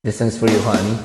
This one's for you, honey.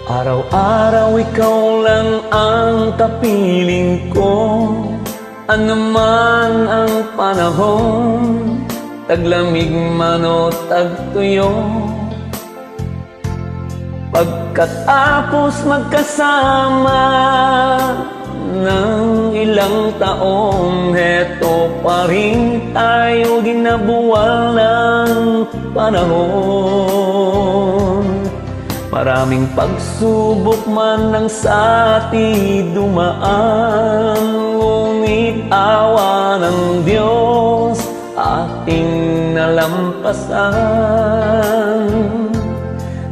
Araw-araw ikaw lang ang kapiling ko. Ano man ang panahon, taglamig man o tagtuyo, pagkatapos magkasama ng ilang taon, heto pa rin tayo ginabuwal ng panahon. Maraming pagsubok man ang sa atin dumaan, ngunit awa ng Diyos ating nalampasan.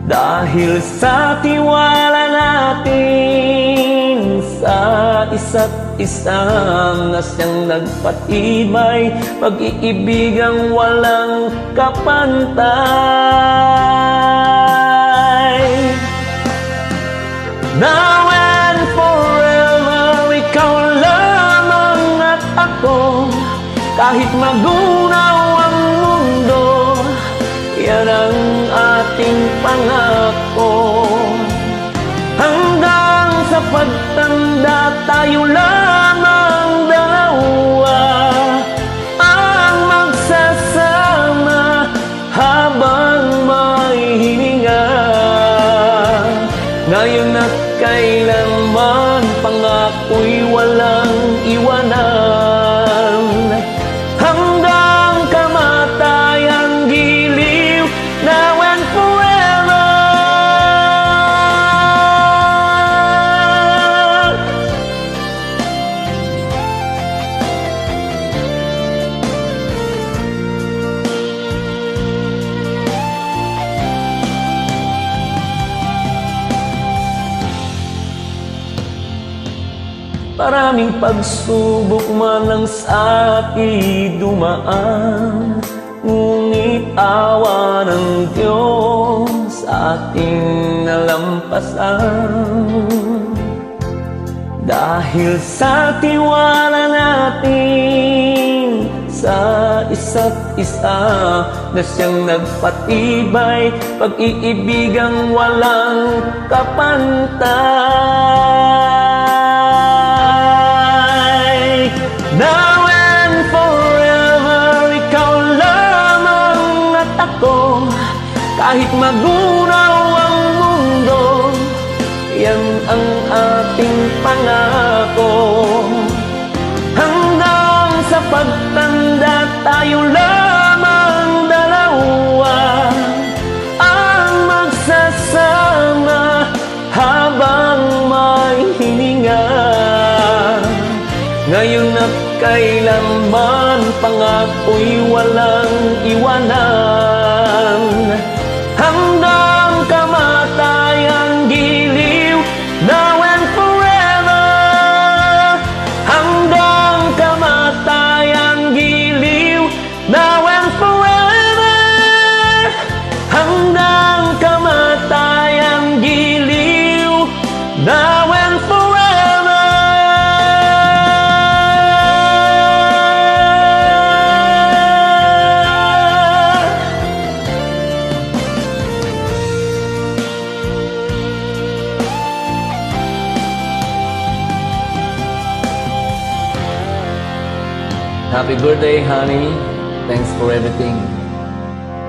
Dahil sa tiwala natin sa isa't isa na siyang nagpatibay, pag-iibigang walang kapantay. Now and forever, ikaw lamang at ako. Kahit magunaw ang mundo, yan ang ating pangako. Hanggang sa pagtanda, tayo lamang dalawa ang magsasama habang may hininga. Ngayon at kailanman, pangako'y walang iwanan. Hanggang kamatayang giliw, now and forever. Maraming pagsubok man ang sa akin dumaan, ngunit awa ng Diyos ating nalampasan. Dahil sa tiwala natin sa isa't isa na siyang nagpatibay, pag-iibigang walang kapantay. Now and forever, ikaw lamang at ako. Kahit magunaw ang mundo, yan ang ating pangako. Hanggang sa pagtanda, tayo lamang dalawa ang magsasama habang may hininga. Ngayon at kailanman, pangako'y walang iwanan. Hanggang kamatayang giliw, now and forever. Hanggang kamatayang giliw, now and forever. Hanggang kamatayang giliw, now and forever. Happy birthday, honey. Thanks for everything.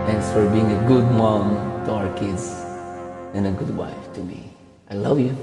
Thanks for being a good mom to our kids and a good wife to me. I love you.